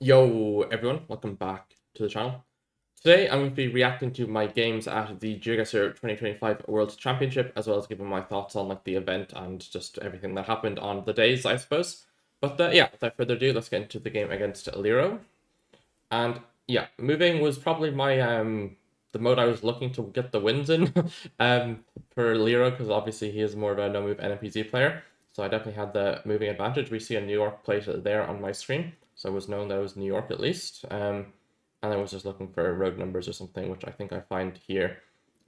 Yo everyone, welcome back to the channel. Today I'm going to be reacting to my games at the Geoguessr 2025 World Championship, as well as giving my thoughts on the event and just everything that happened on the days, I suppose. But yeah, without further ado, let's get into the game against Lero. And yeah, moving was probably my the mode I was looking to get the wins in for Lero, because obviously he is more of a no move NPC player. So I definitely had the moving advantage. We see a New York plate there on my screen, so it was known that it was New York at least. And I was just looking for road numbers or something, which I think I find here.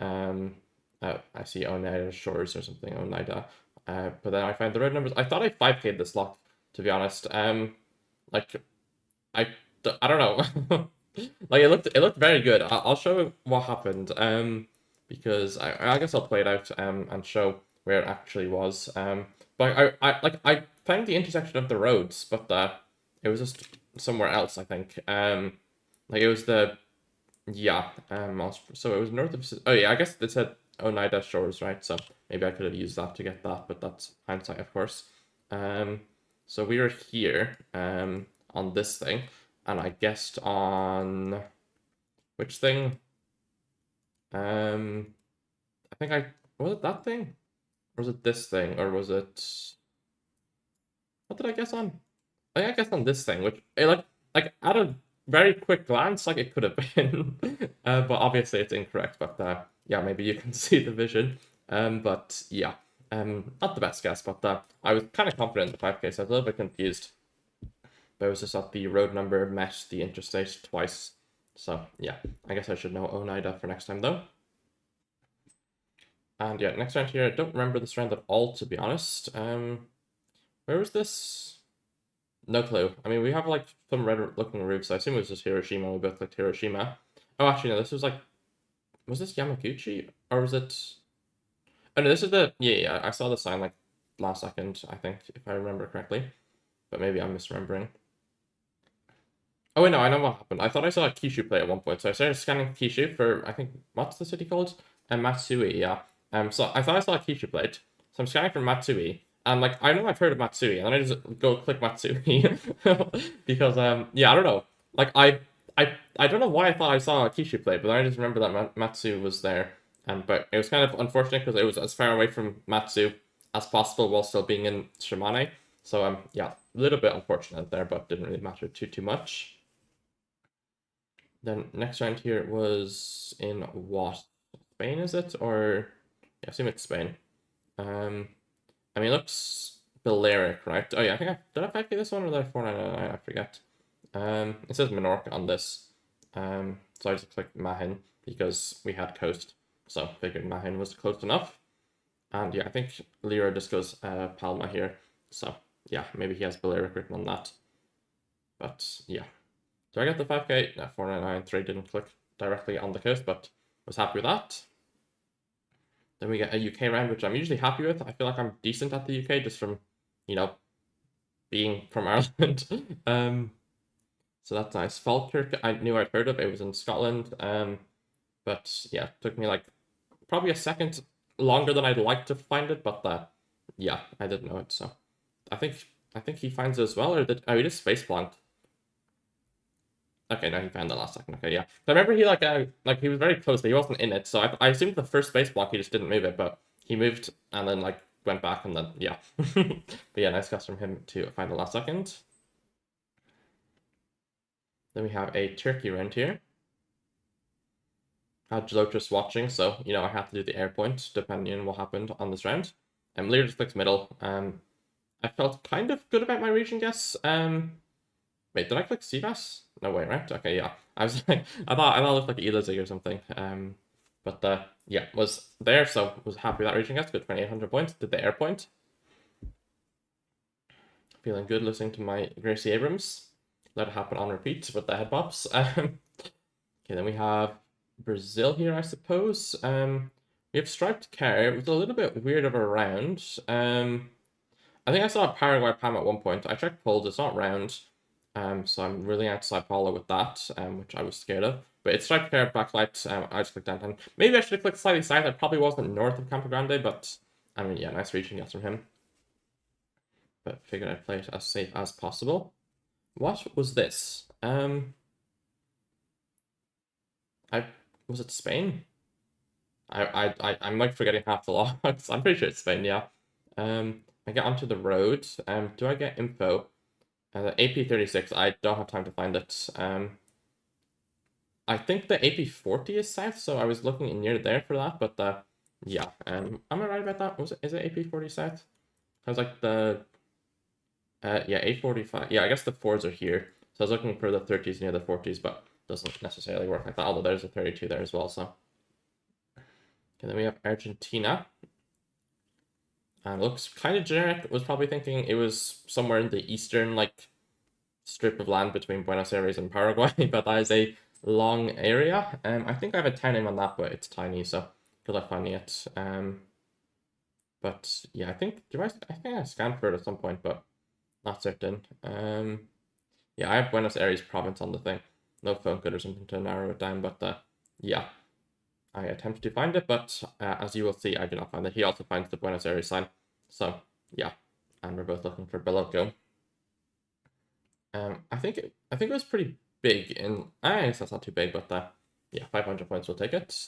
I see Oneida Shores or something, Oneida. But then I find the road numbers. I thought I 5K'd this lock, to be honest. Like I, I don't know. Like it looked very good. I'll show what happened. Because I guess I'll play it out and show where it actually was. But I found the intersection of the roads, but it was just somewhere else, I think. Like it was the yeah. So it was north of. Oh yeah, I guess it said Oneida Shores, right? So maybe I could have used that to get that, but that's hindsight, of course. Um, so we were here on this thing, and I guessed on which thing? Um, I think I was it that thing, or was it this thing, or was it what did I guess on? I think I guessed on this thing, which like at a very quick glance, like it could have been, but obviously it's incorrect. But yeah, maybe you can see the vision. But yeah, not the best guess, but I was kind of confident in the 5K, so I was a little bit confused. But it was just that the road number met the interstate twice. So yeah, I guess I should know Oneida for next time though. And yeah, next round here, I don't remember this round at all, to be honest. Where was this? No clue. I mean, we have like some red-looking roofs. I assume it was just Hiroshima. We both clicked Hiroshima. Oh, actually, no. This was like, was this Yamaguchi or was it? Oh no, this is the yeah. I saw the sign like last second. I think if I remember correctly, but maybe I'm misremembering. Oh wait, no, I know what happened. I thought I saw a Kishu play at one point, so I started scanning Kishu for I think what's the city called? And Matsui, yeah. So I thought I saw a Kishu plate, so I'm scanning for Matsui, and like I know I've heard of Matsui, and then I just go click Matsui because yeah, I don't know. Like I don't know why I thought I saw a Kishu plate, but then I just remember that Matsu was there, but it was kind of unfortunate because it was as far away from Matsu as possible while still being in Shimane. So yeah, a little bit unfortunate there, but didn't really matter too much. Then next round here was in what? Spain, is it? Or yeah, I assume it's Spain. Um, I mean, it looks Balearic, right? Oh yeah, I think did I 5K this one or did I 499? I forget. It says Menorca on this. So I just clicked Mahin because we had coast, so figured Mahin was close enough. And yeah, I think Lira just goes Palma here. So yeah, maybe he has Balearic written on that. But yeah. So I got the 5K, 4993 didn't click directly on the coast, but was happy with that. Then we get a UK round, which I'm usually happy with. I feel like I'm decent at the UK just from, you know, being from Ireland. So that's nice. Falkirk, I knew I'd heard of. It was in Scotland. But yeah, it took me like probably a second longer than I'd like to find it, but yeah, I didn't know it. So I think he finds it as well, or did he just space blanked? Okay, no, he found the last second. Okay, yeah. So I remember he like he was very close, but he wasn't in it. So I assumed the first space block he just didn't move it, but he moved and then like went back and then yeah. But yeah, nice guess from him to find the last second. Then we have a turkey round here. Had Jalotrus watching, so you know I have to do the air point depending on what happened on this round. Lear just clicks middle. I felt kind of good about my region guess. Wait, did I click CVAS? No way, right? Okay, yeah. I was like, I thought it looked like Elazig or something. But yeah, was there, so was happy with that region guess. Good 2,800 points. Did the air point. Feeling good listening to my Gracie Abrams. Let it happen on repeat with the head bops. Okay, then we have Brazil here, I suppose. We have striped car. It was a little bit weird of a round. I think I saw a Paraguay Pam at one point. I checked polls, it's not round. So I'm really outside Paulo with that, which I was scared of. But it's striped car backlight. I just clicked downtown. Maybe I should have clicked slightly south. I probably wasn't north of Campo Grande, but I mean, yeah, nice reaching guess from him. But figured I'd play it as safe as possible. What was this? Um, I was it Spain? I'm like forgetting half the logs. I'm pretty sure it's Spain, yeah. I get onto the road. Do I get info? The AP36, I don't have time to find it. I think the AP40 is south, so I was looking near there for that, but yeah. Am I right about that? Is it AP40 south? I was like yeah, A45. Yeah, I guess the fours are here. So I was looking for the 30s near the 40s, but doesn't necessarily work like that. Although there's a 32 there as well. So okay, then we have Argentina. And looks kind of generic. Was probably thinking it was somewhere in the eastern like strip of land between Buenos Aires and Paraguay, but that is a long area. I think I have a town name on that, but it's tiny, so good luck finding it. But yeah, I think I scanned for it at some point, but not certain. Yeah, I have Buenos Aires province on the thing. No phone code or something to narrow it down, but yeah, I attempted to find it, but as you will see, I do not find it. He also finds the Buenos Aires sign. So yeah, and we're both looking for Biloco. I think it was pretty big in. I guess that's not too big, but yeah, 500 points will take it.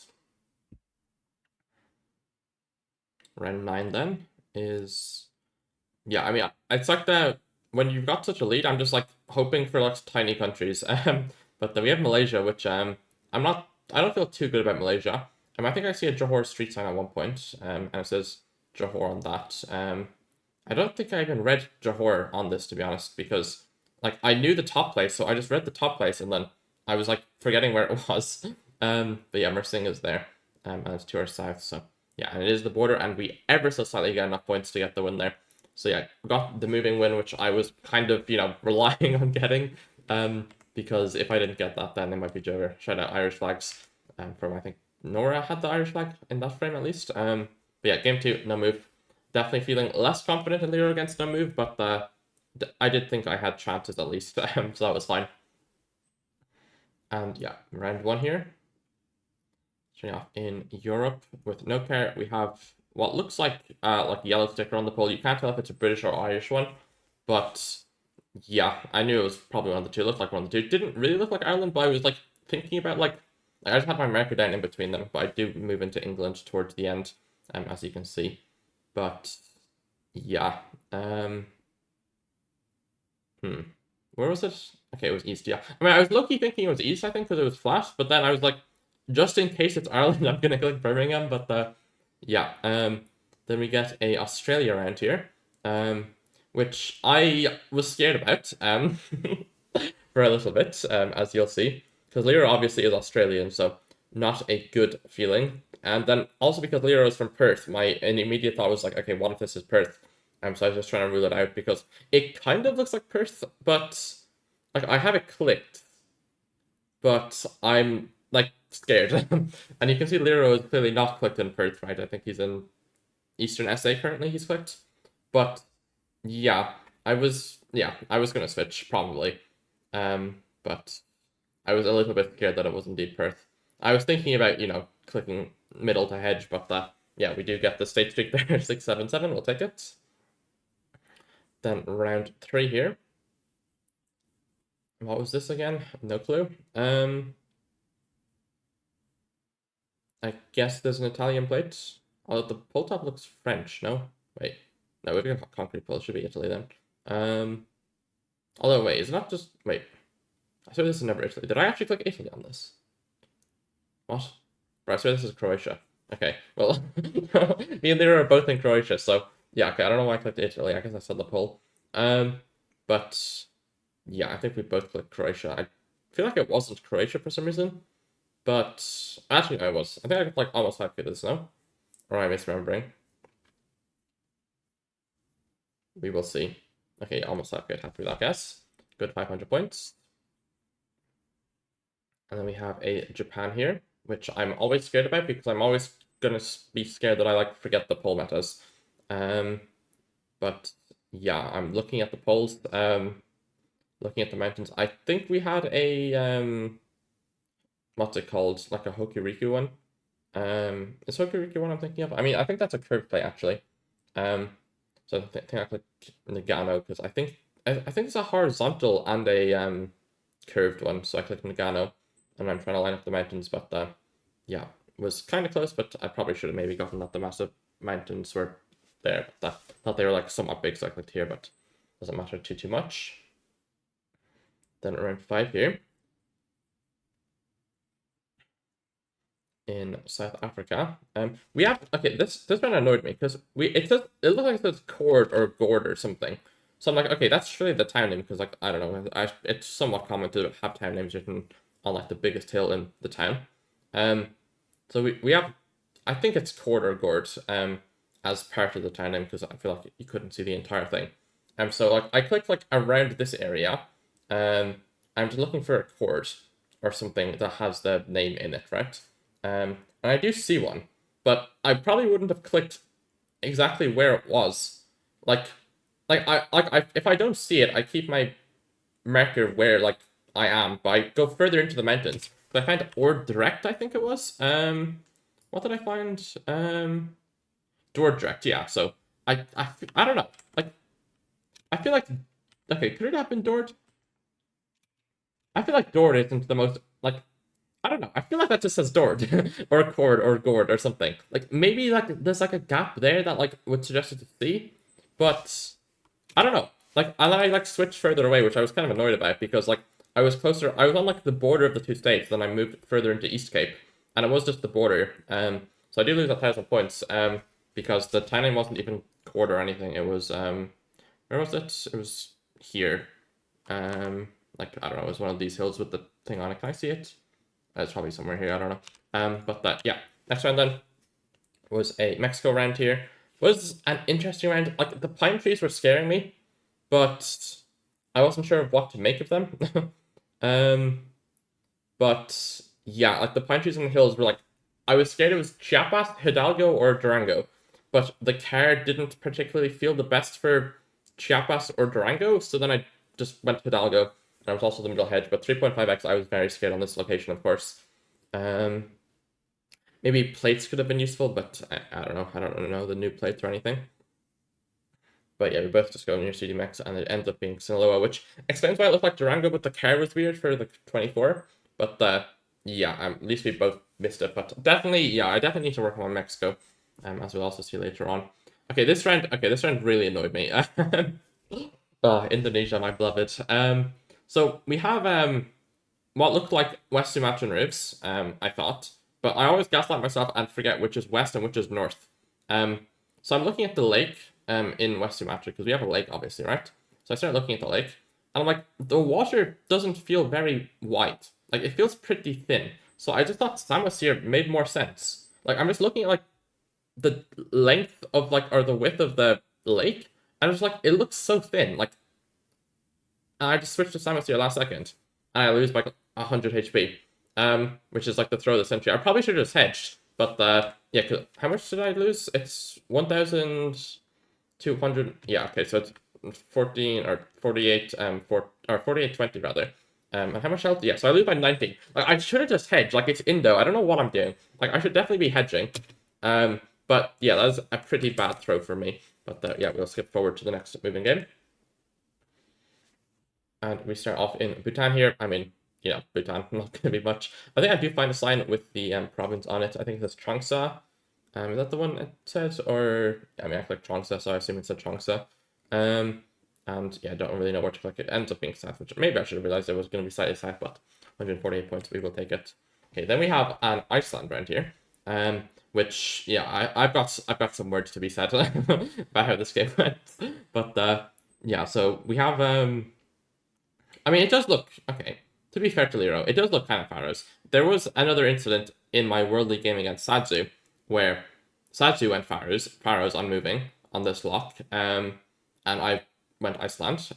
Round 9 then is yeah. I mean, it's like the when you've got such a lead, I'm just like hoping for like tiny countries. But then we have Malaysia, which I'm not. I don't feel too good about Malaysia. I think I see a Johor street sign at one point, and it says Johor on that. I don't think I even read Johor on this, to be honest, because like I knew the top place, so I just read the top place and then I was like forgetting where it was. But yeah, Mersing is there, and it's to our south, so yeah, and it is the border, and we ever so slightly get enough points to get the win there. So yeah, we got the moving win, which I was kind of relying on getting, because if I didn't get that, then it might be Joker. Shout out Irish flags, from I think Nora had the Irish flag in that frame at least. But yeah, game 2, no move. Definitely feeling less confident in Lero against no move, but I did think I had chances at least, so that was fine. And yeah, round 1 here. Starting off in Europe with no care, we have what looks like yellow sticker on the pole. You can't tell if it's a British or Irish one, but yeah, I knew it was probably one of the two. It looked like one of the two. Didn't really look like Ireland, but I was like thinking about I just had my marker down in between them, but I do move into England towards the end, as you can see. But yeah, where was it? Okay, it was East, yeah. I mean, I was low-key thinking it was East, I think, because it was flat, but then I was like, just in case it's Ireland, I'm gonna click Birmingham, but yeah. Then we get a Australia round here, which I was scared about, for a little bit, as you'll see, because Lyra obviously is Australian, so not a good feeling. And then also because Lyra is from Perth, my immediate thought was like, okay, what if this is Perth? So I was just trying to rule it out because it kind of looks like Perth, but like I have it clicked, but I'm like scared. And you can see Lero is clearly not clicked in Perth, right? I think he's in Eastern SA currently. He's clicked, but yeah, I was gonna switch probably, but I was a little bit scared that it was indeed Perth. I was thinking about clicking middle to hedge, but yeah, we do get the state streak there, 677. We'll take it. Then round 3 here. What was this again? No clue. I guess there's an Italian plate. Oh, the pull top looks French. No, wait, no, we've got concrete pull. It should be Italy then. Although wait, is it not just wait? I swear this is never Italy. Did I actually click Italy on this? What? Bro, I swear this is Croatia. Okay, well, me and Lyra are both in Croatia, so yeah. Okay, I don't know why I clicked Italy. I guess I saw the poll. But yeah, I think we both clicked Croatia. I feel like it wasn't Croatia for some reason, but actually no, it was. I think I got like almost 5 kilos, no? Or am I misremembering? We will see. Okay, almost 5k, happy with that guess. Good 500 points. And then we have a Japan here, which I'm always scared about because I'm always gonna be scared that I like forget the poll metas. But yeah, I'm looking at the polls. Looking at the mountains. I think we had a what's it called? Like a Hokuriku one. Is Hokuriku one I'm thinking of? I mean, I think that's a curved plate actually. So I think I click Nagano because I think it's a horizontal and curved one. So I clicked Nagano, and I'm trying to line up the mountains, but yeah, it was kind of close, but I probably should have maybe gotten that the massive mountains were there. But I thought they were like somewhat big, so I clicked here, but doesn't matter too much. Then around 5 here. In South Africa. We have okay. This one annoyed me because it looks like it says Cord or Gord or something. So I'm like, okay, that's surely the town name because like I don't know, it's somewhat common to have town names written on like the biggest hill in the town. So we have, I think it's Cord or Gord as part of the town name because I feel like you couldn't see the entire thing. So like I clicked like around this area. I'm just looking for a chord or something that has the name in it, right? And I do see one, but I probably wouldn't have clicked exactly where it was. If I don't see it, I keep my marker where like I am, but I go further into the mountains. But I find Ord Direct, I think it was. What did I find? Door Direct, yeah. So I don't know. Like I feel like okay, could it have been Dord? I feel like Dord isn't the most like I don't know. I feel like that just says Dord or Cord or Gord or something. Like maybe like there's like a gap there that like would suggest it to C, but I don't know. Like and then I like switched further away, which I was kind of annoyed about because like I was closer. I was on like the border of the two states. Then I moved further into East Cape, and it was just the border. So I do lose 1,000 points. Because the timing wasn't even Cord or anything. It was where was it? It was here. Like I don't know. It was one of these hills with the thing on it. Can I see it? It's probably somewhere here, I don't know. But that, yeah. Next round then was a Mexico round here. Was an interesting round. Like, the pine trees were scaring me, but I wasn't sure of what to make of them. But, yeah, like, the pine trees on the hills were like, I was scared it was Chiapas, Hidalgo, or Durango. But the card didn't particularly feel the best for Chiapas or Durango, so then I just went Hidalgo. I was also the middle hedge, but 3.5x, I was very scared on this location, of course. Maybe plates could have been useful, but I don't know. I don't know the new plates or anything. But yeah, we both just go near CDMX, and it ends up being Sinaloa, which explains why it looked like Durango, but the car was weird for the 24. But yeah, at least we both missed it. But definitely, yeah, I definitely need to work on Mexico, as we'll also see later on. Okay, this round really annoyed me. Indonesia, my beloved. So we have what looked like West Sumatran roofs, I thought, but I always gaslight myself and forget which is west and which is north. So I'm looking at the lake in West Sumatra because we have a lake, obviously, right? So I start looking at the lake, and I'm like, the water doesn't feel very white. Like it feels pretty thin. So I just thought Samosir made more sense. Like I'm just looking at like the length of like or the width of the lake, and I was like, it looks so thin. Like I just switched to Samus here last second, and I lose by 100 HP, which is like the throw of the century. I probably should have just hedged, but yeah, how much did I lose? It's 1,200. Yeah, okay, so it's 14 or 48, or 4820 rather. And how much health? Yeah, so I lose by 90. Like I should have just hedged. Like it's Indo. I don't know what I'm doing. Like I should definitely be hedging. But yeah, that was a pretty bad throw for me. But yeah, we'll skip forward to the next moving game. And we start off in Bhutan here. I mean, yeah, Bhutan, not going to be much. I think I do find a sign with the province on it. I think it says Trongsa. Is that the one it says? Or, I mean, I clicked Trongsa, so I assume it said Trongsa. And yeah, I don't really know where to click. It ends up being south, which maybe I should have realized it was going to be slightly south, but 148 points, we will take it. Okay, then we have an Iceland round here. Which, yeah, I've got some words to be said about how this game went. But yeah, so we have I mean, it does look okay. To be fair to Lero, it does look kind of Pharaohs. There was another incident in my worldly game against Sadzu, where Sadzu went Pharaohs on moving on this lock, and I went Iceland,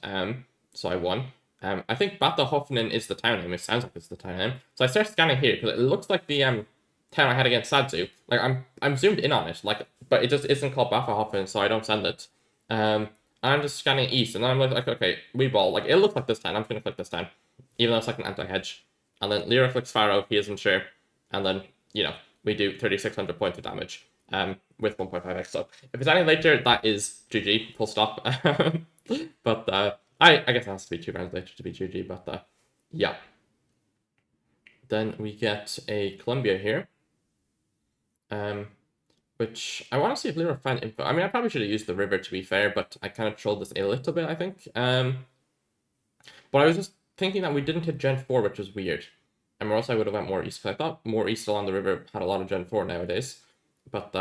so I won. I think Batahofnen is the town name. It sounds like it's the town name. So I start scanning here because it looks like the town I had against Sadzu. Like I'm zoomed in on it, like, but it just isn't called Batahofnen, so I don't send it. I'm just scanning east, and then I'm like, okay, we ball. Like, it looks like this time. I'm just going to click this time, even though it's like an anti-hedge. And then Lyra clicks Pharaoh, he isn't sure. And then, you know, we do 3,600 points of damage with 1.5x. So if it's any later, that is GG, full stop. But I guess it has to be 2 rounds later to be GG. But yeah. Then we get a Columbia here. Which I want to see if Lyra find info. I mean, I probably should have used the river to be fair, but I kind of trolled this a little bit, I think. But I was just thinking that we didn't hit Gen 4, which was weird. Or else I would have went more east, because I thought more east along the river had a lot of Gen 4 nowadays. But,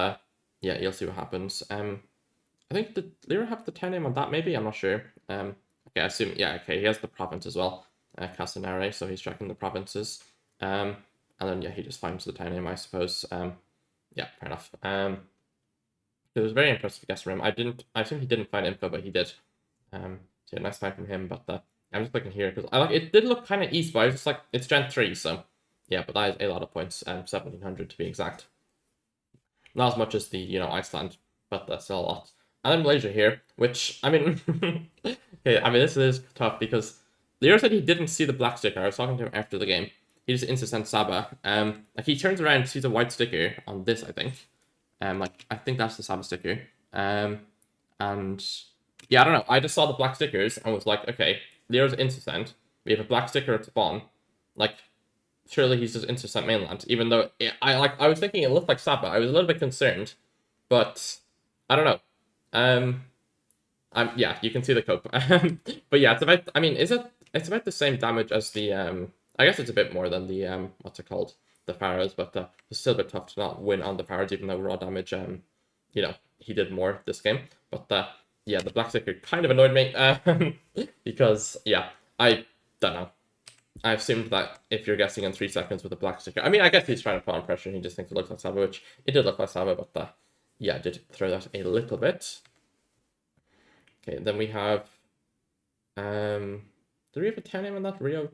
yeah, you'll see what happens. I think, did Lyra have the town name on that, maybe? I'm not sure. Okay, I assume, yeah, okay, he has the province as well. Casanare, so he's tracking the provinces. And then, yeah, he just finds the town name, I suppose. Yeah, fair enough. It was very impressive guess from him. I assume he didn't find info, but he did. So yeah, nice find from him. But I'm just looking here because I like it. Did look kind of east, but I was just like it's Gen 3, so yeah. But that is a lot of points. 1700 to be exact. Not as much as the Iceland, but that's still a lot. And then Malaysia here, which I mean, okay, I mean this is tough because Leo said he didn't see the black sticker. I was talking to him after the game. He just insta-sent Saba. Like he turns around, sees a white sticker on this, I think. Like I think that's the Saba sticker. And yeah, I don't know. I just saw the black stickers and was like, okay, Leo's insta-sent. We have a black sticker at spawn. Like, surely he's just insta-sent mainland. Even though I was thinking it looked like Saba. I was a little bit concerned, but I don't know. Yeah, you can see the cope. But yeah, it's about. I mean, it's about the same damage as the I guess it's a bit more than the what's it called, the Pharaohs, but it's still a bit tough to not win on the Pharaohs, even though raw damage he did more this game. But yeah, the black sticker kind of annoyed me because yeah, I don't know. I assumed that if you're guessing in 3 seconds with a black sticker, I mean, I guess he's trying to put on pressure and he just thinks it looks like Saba, which it did look like Saba, but yeah, I did throw that a little bit. Okay, then we have, do we have a town name on that? Rio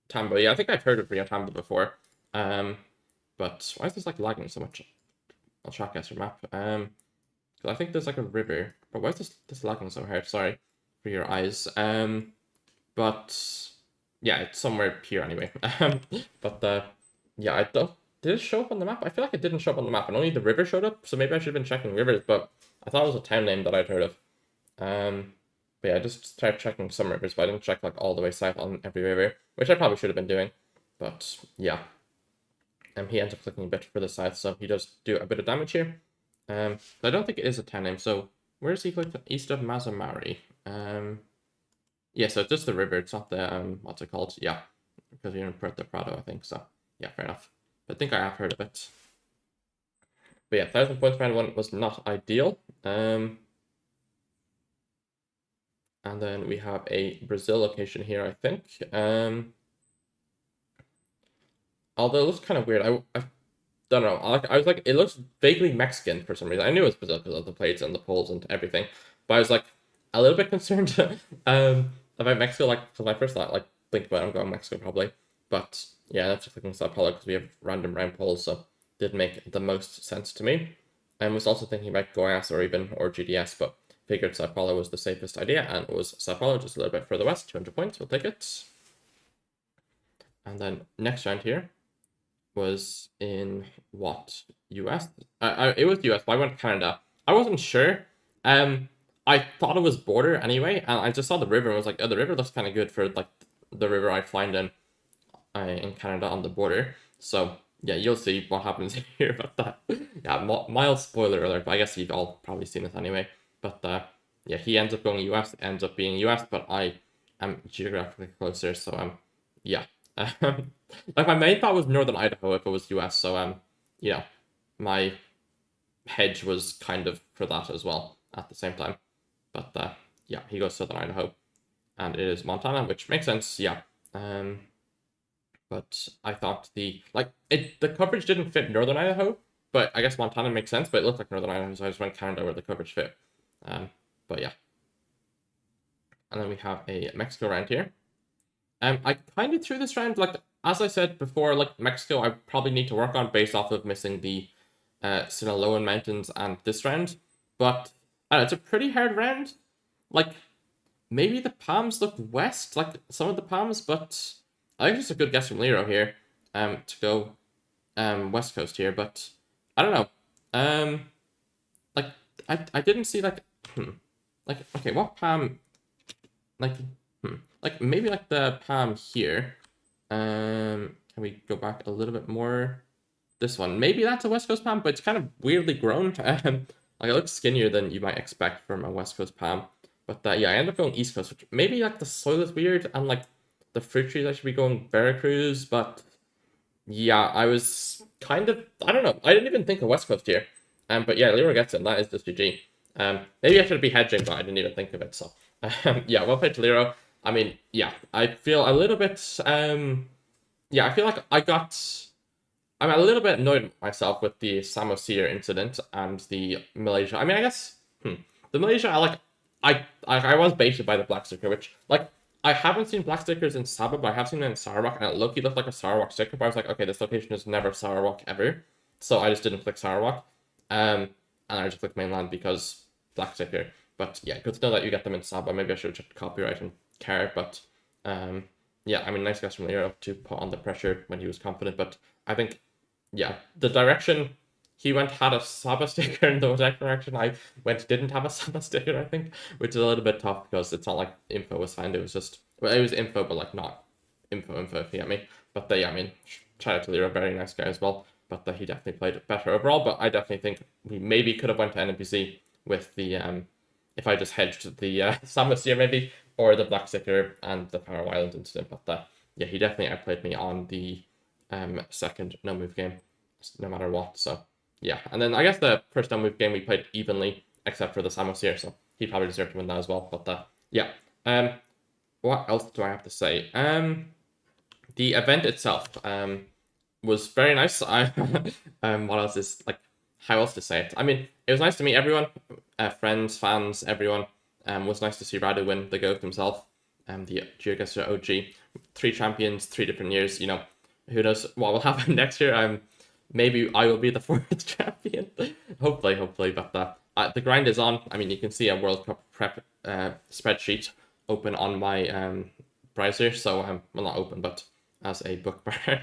Tambo. Yeah, I think I've heard of Rio Tambo before. But why is this like lagging so much? I'll track Geoguessr map. I think there's like a river, but why is this lagging so hard? Sorry for your eyes. But yeah, it's somewhere here anyway. But yeah, I don't. Did it show up on the map? I feel like it didn't show up on the map, and only the river showed up. So maybe I should have been checking rivers, but I thought it was a town name that I'd heard of. But yeah, I just started checking some rivers, but I didn't check like all the way south on every river, which I probably should have been doing. But yeah, he ends up clicking a bit further south, so he does do a bit of damage here. But I don't think it is a town name. So where is he clicked? East of Mazamari. Yeah, so it's just the river. It's not the what's it called? Yeah, because you're in Puerto Prado, I think. So yeah, fair enough. But I think I have heard of it. But yeah, 1,000 points round one was not ideal. And then we have a Brazil location here, I think. Although it looks kind of weird. I don't know. I was like, it looks vaguely Mexican for some reason. I knew it was Brazil because of the plates and the poles and everything. But I was like a little bit concerned about Mexico. Like, because I first thought, like, think about it, I'm going Mexico probably. But yeah, that's just clicking Sao Paulo because we have random round poles. So did make the most sense to me. And was also thinking about Goiás or GDS, but figured Sao Paulo was the safest idea, and it was Sao Paulo, just a little bit further west, 200 points, we'll take it. And then next round here was in what? US? It was US, but I went Canada. I wasn't sure. I thought it was border anyway, and I just saw the river and was like, oh, the river looks kind of good for like the river I find in Canada on the border. So yeah, you'll see what happens here about that. Yeah, mild spoiler alert, but I guess you've all probably seen this anyway. But yeah, he ends up going US, ends up being US, but I am geographically closer, so yeah. Like my main thought was Northern Idaho if it was US, so you know, my hedge was kind of for that as well at the same time. But yeah, he goes Southern Idaho, and it is Montana, which makes sense, yeah. But I thought the coverage didn't fit Northern Idaho, but I guess Montana makes sense, but it looked like Northern Idaho, so I just went Canada where the coverage fit. But yeah. And then we have a Mexico round here. I kind of threw this round, like, as I said before, like, Mexico I probably need to work on based off of missing the Sinaloan Mountains and this round. But, I don't know, it's a pretty hard round. Like, maybe the palms look west, like some of the palms, but I think it's a good guess from Lero here to go west coast here, but I don't know. Like, I didn't see, like, like, okay, what palm, like, like, maybe, like, the palm here, Can we go back a little bit more? This one, maybe that's a West Coast Palm, but it's kind of weirdly grown. Like it looks skinnier than you might expect from a West Coast Palm. But yeah, I ended up going East Coast, which maybe like the soil is weird and like the fruit trees I should be going Veracruz, but yeah, I was kind of, I don't know, I didn't even think of West Coast here. But yeah, Lero gets it, and that is just GG. Maybe I should be hedging, but I didn't even think of it. So yeah, well played to Lero. I mean, yeah, I feel a little bit yeah, I feel like I'm a little bit annoyed with myself with the Samosir incident and the Malaysia. I mean, I guess the Malaysia, I was baited by the black sticker, which like I haven't seen black stickers in Sabah, but I have seen them in Sarawak, and it looked like a Sarawak sticker. But I was like, okay, this location is never Sarawak ever, so I just didn't click Sarawak, and I just clicked mainland because black sticker. But yeah, good to know that you get them in Sabah. Maybe I should have checked copyright and care, but yeah, I mean, nice guys from Lero to put on the pressure when he was confident, but I think yeah, the direction he went had a Saba sticker, and the direction I went didn't have a Saba sticker, I think, which is a little bit tough because it's not like info was found. It was just, well, it was info, but like not info, if you get me. But yeah, I mean, shout out to Lero, very nice guy as well. But he definitely played better overall. But I definitely think we maybe could have went to NPC with the if I just hedged the Samus maybe, or the Black Sticker and the Faroe Island incident. But yeah, he definitely outplayed me on the second no move game, no matter what. So yeah, and then I guess the first no move game we played evenly, except for the Samus here, so he probably deserved to win that as well. But yeah, what else do I have to say? The event itself was very nice. What else is like? How else to say it? I mean, it was nice to meet everyone, friends, fans, everyone. Was nice to see Radu win the GOAT himself. The Geoguessr OG, 3 champions, 3 different years. You know, who knows what will happen next year? Maybe I will be the 4th champion. hopefully. But the grind is on. I mean, you can see a World Cup prep spreadsheet open on my browser. So well, not open, but as a bookmark.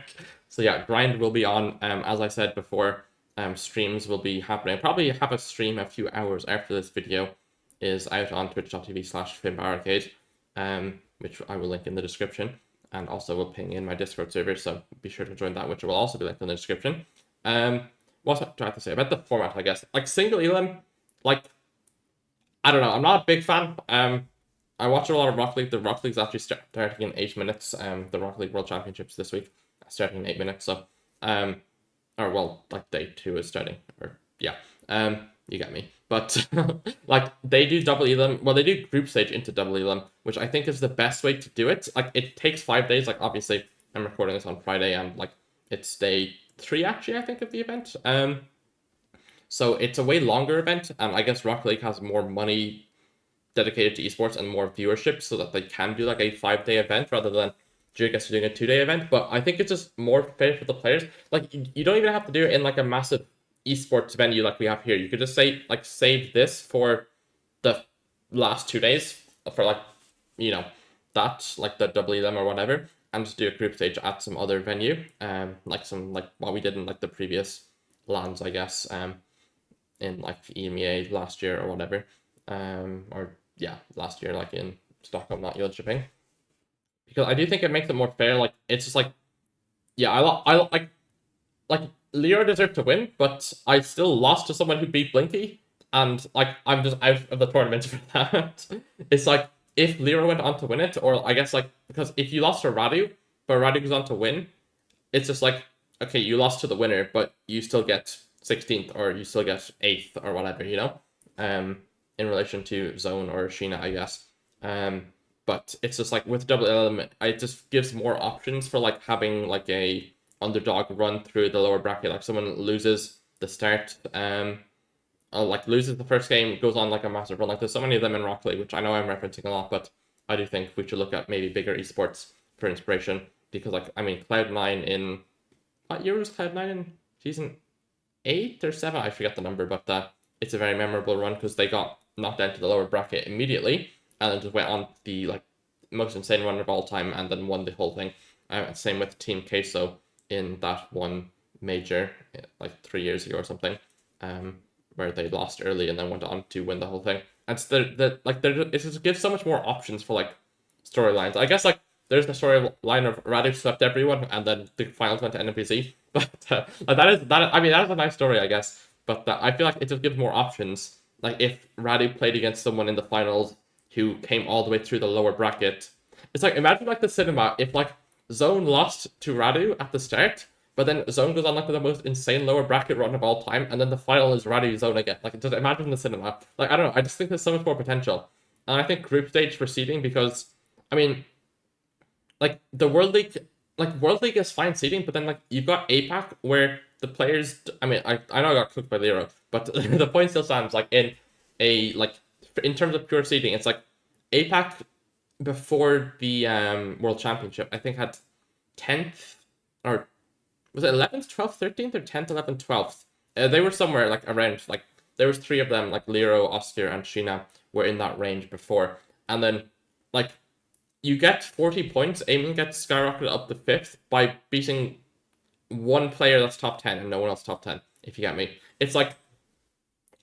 So yeah, grind will be on. As I said before, streams will be happening. I'll probably have a stream a few hours after this video is out on twitch.tv/FimBarricade, which I will link in the description, and also will ping in my Discord server, so be sure to join that, which will also be linked in the description. What do I have to say about the format, I guess? Like, single elim, like, I don't know, I'm not a big fan. I watch a lot of Rocket League. The Rocket League's actually starting in 8 minutes. The Rocket League World Championships this week starting in 8 minutes. So, or well, like day 2 is starting. Or yeah, you get me. But like they do double elim. Well, they do group stage into double elim, which I think is the best way to do it. Like it takes 5 days. Like obviously, I'm recording this on Friday, and like it's day 3 actually, I think, of the event. So it's a way longer event, and I guess Rocket League has more money dedicated to esports and more viewership, so that they can do like a 5-day event rather than Geoguessr doing a 2-day event. But I think it's just more fair for the players. Like you don't even have to do it in like a massive esports venue like we have here. You could just say like save this for the last 2 days for like, you know, that like the WLM or whatever, and just do a group stage at some other venue, like some like what we did in like the previous lands, I guess, in like EMEA last year or whatever, or yeah, last year, like in Stockholm, not Jönköping. Because I do think it makes it more fair. Like it's just like, yeah, I like Leo deserved to win, but I still lost to someone who beat Blinky, and like I'm just out of the tournament for that. It's like if Leo went on to win it, or I guess like because if you lost to Radu, but Radu goes on to win, it's just like okay, you lost to the winner, but you still get 16th or you still get 8th or whatever, you know. In relation to Zone or Sheena, I guess. But it's just like with double element, it just gives more options for like having like a underdog run through the lower bracket. Like someone loses the start, like loses the first game, goes on like a massive run. Like there's so many of them in Rocket League, which I know I'm referencing a lot, but I do think we should look at maybe bigger esports for inspiration, because like I mean Cloud9 in what year was Cloud9 in season 8 or 7? I forget the number, but it's a very memorable run because they got knocked down to the lower bracket immediately and then just went on the like most insane run of all time and then won the whole thing. Same with Team Queso in that one major like 3 years ago or something, where they lost early and then went on to win the whole thing. And so it just gives so much more options for like storylines. I guess like there's the storyline of Radu swept everyone, and then the finals went to NPC. But like that is that. I mean, that is a nice story, I guess. But I feel like it just gives more options. Like if Radu played against someone in the finals who came all the way through the lower bracket, it's like imagine like the cinema if like Zone lost to Radu at the start, but then Zone goes on like the most insane lower bracket run of all time, and then the final is Radu Zone again. Like just imagine the cinema. Like I don't know. I just think there's so much more potential, and I think group stage for seeding because I mean like the World League, like World League is fine seeding, but then like you've got APAC where the players. I mean, I know I got cooked by Lero, but the point still stands. Like in a like in terms of pure seeding, it's like APAC before the World Championship. I think had 10th or was it 11th, 12th, 13th, or 10th, 11th, 12th. They were somewhere like around like there was three of them like Lero, Oscar, and Sheena were in that range before, and then like you get 40 points. Eamon gets skyrocketed up to 5th by beating one player that's top 10 and no one else top 10, if you get me. It's like,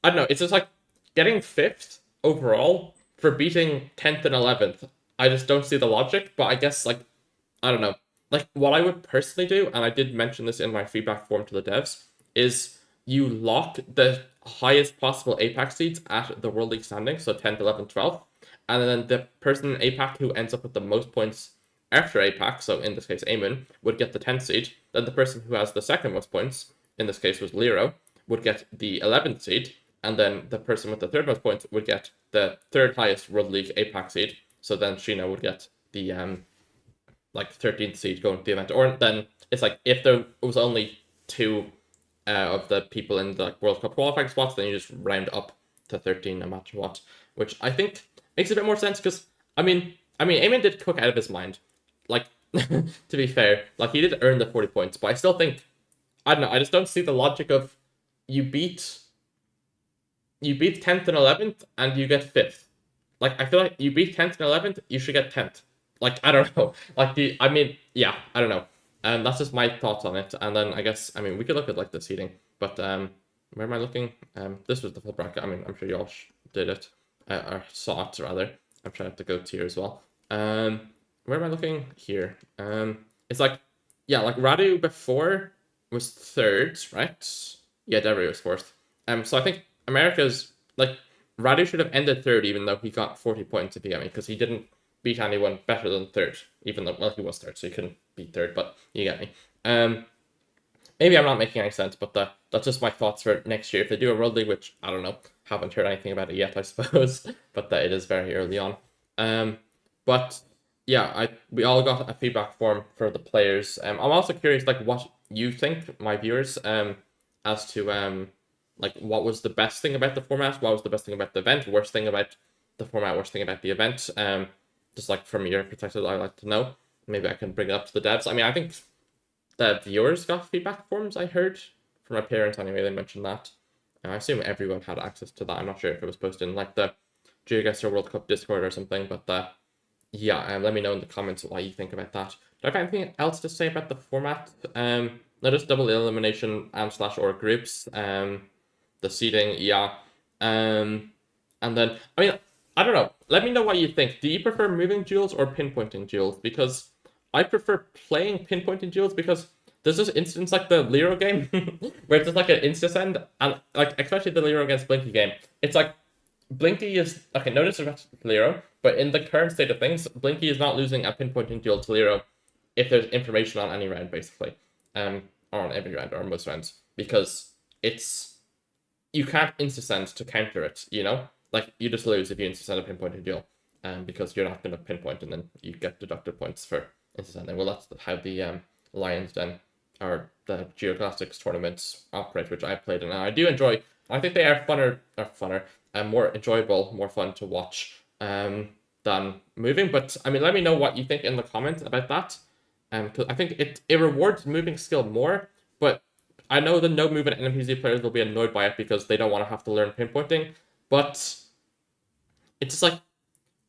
I don't know, it's just like getting 5th overall for beating 10th and 11th. I just don't see the logic, but I guess, like, I don't know. Like, what I would personally do, and I did mention this in my feedback form to the devs, is you lock the highest possible APAC seeds at the World League standing, so 10th, 11th, 12th, and then the person in APAC who ends up with the most points after APAC, so in this case Eamon, would get the 10th seed. Then the person who has the second most points, in this case was Lero, would get the 11th seed. And then the person with the third most points would get the third highest World League APAC seed. So then Sheena would get the like 13th seed going to the event. Or then it's like if there was only two of the people in the World Cup qualifying spots, then you just round up to 13 no matter what. Which I think makes a bit more sense because I mean Eamon did cook out of his mind. Like to be fair, like he did earn the 40 points, but I still think I don't know, I just don't see the logic of you beat 10th and 11th and you get 5th. Like I feel like you beat 10th and 11th, you should get 10th. Like I don't know. Like I mean, yeah, I don't know. That's just my thoughts on it. And then I guess I mean we could look at like the seating, but where am I looking? This was the full bracket. I mean, I'm sure you all did it or saw it rather. I'm trying to go tier as well. Where am I looking? Here. It's like yeah, like Radu before was 3rd, right? Yeah, Devery was 4th. So I think America's like Radu should have ended 3rd, even though he got 40 points if you get me, because he didn't beat anyone better than 3rd, even though well he was 3rd, so he couldn't beat 3rd, but you get me. Maybe I'm not making any sense, but that's just my thoughts for next year. If they do a World League, which I don't know, haven't heard anything about it yet, I suppose, but it is very early on. But yeah, we all got a feedback form for the players. I'm also curious, like what you think, my viewers, as to like what was the best thing about the format, what was the best thing about the event, worst thing about the format, worst thing about the event. Just like from your perspective, I'd like to know. Maybe I can bring it up to the devs. I mean, I think the viewers got feedback forms, I heard from my parents anyway. They mentioned that. I assume everyone had access to that. I'm not sure if it was posted in like the Geoguessr World Cup Discord or something, but yeah, let me know in the comments what you think about that. Do I have anything else to say about the format? No, just double elimination / or groups. The seeding, yeah. And then I mean, I don't know. Let me know what you think. Do you prefer moving duels or pinpointing duels? Because I prefer playing pinpointing duels because there's this instance like the Lero game where it's just like an insta-send, and like especially the Lero against Blinky game. It's like Blinky is okay, no disrespect to Lero, but in the current state of things, Blinky is not losing a pinpointing duel to Lero if there's information on any round, basically. Or on every round or most rounds. Because it's you can't insta-send to counter it, you know? Like you just lose if you insta-send a pinpointing duel. Because you're not gonna pinpoint and then you get deducted points for insta-sending. Well that's how the Lions then or the Geoguessr tournaments operate, which I played and I do enjoy. I think they are funner and more enjoyable, more fun to watch than moving. But I mean, let me know what you think in the comments about that. Because I think it rewards moving skill more, but I know the no movement NPC players will be annoyed by it because they don't want to have to learn pinpointing. But it's just like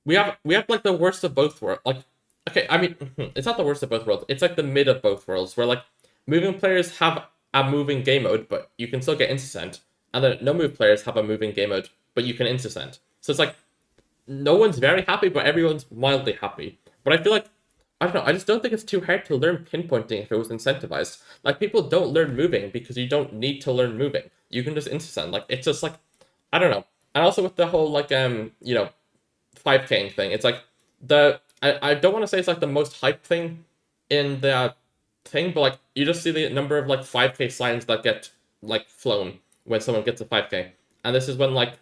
we have like the worst of both worlds. Like, okay, I mean, it's not the worst of both worlds. It's like the mid of both worlds, where like moving players have a moving game mode, but you can still get insta-sent, and then no move players have a moving game mode, but you can insta-sent. So it's like no one's very happy, but everyone's mildly happy. But I feel like I don't know. I just don't think it's too hard to learn pinpointing if it was incentivized. Like, people don't learn moving because you don't need to learn moving. You can just instant. Like, it's just like, I don't know. And also with the whole like 5K thing, it's like I don't want to say it's like the most hype thing in the thing, but like you just see the number of like 5K signs that get like flown when someone gets a 5K, and this is when like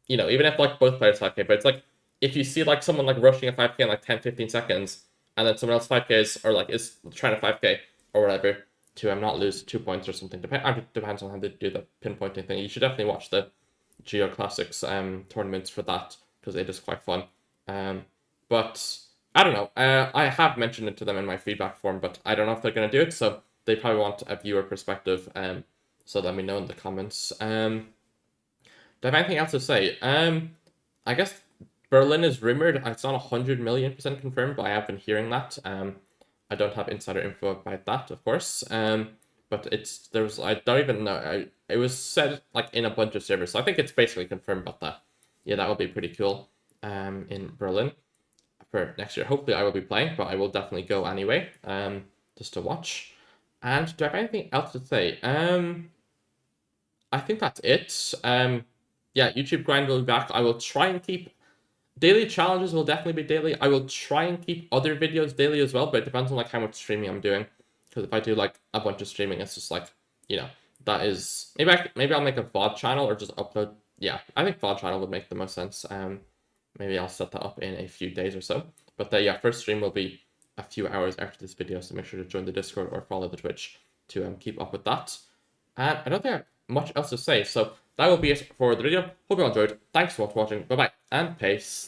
even if like both players 5K, but it's like if you see like someone like rushing a 5K in like 10-15 seconds, and then someone else 5Ks or like is trying to 5K or whatever to not lose 2 points or something. Depends on how they do the pinpointing thing. You should definitely watch the Geo Classics tournaments for that because it is quite fun. But I don't know. I have mentioned it to them in my feedback form, but I don't know if they're gonna do it. So they probably want a viewer perspective. So let me know in the comments. Do I have anything else to say? I guess Berlin is rumored. It's not 100 million% confirmed, but I have been hearing that. I don't have insider info about that, of course. But I don't even know. It was said like in a bunch of servers, so I think it's basically confirmed. But that, yeah, that would be pretty cool. In Berlin for next year. Hopefully, I will be playing, but I will definitely go anyway. Just to watch. And do I have anything else to say? I think that's it. Yeah, YouTube grind will be back. I will try and keep daily challenges will definitely be daily. I will try and keep other videos daily as well, but it depends on like how much streaming I'm doing. Because if I do like a bunch of streaming, it's just like that is maybe I'll make a VOD channel or just upload. Yeah, I think VOD channel would make the most sense. Maybe I'll set that up in a few days or so. But yeah, first stream will be a few hours after this video, so make sure to join the Discord or follow the Twitch to keep up with that. And I don't think I have much else to say, so that will be it for the video. Hope you all enjoyed. Thanks so much for watching. Bye bye and peace.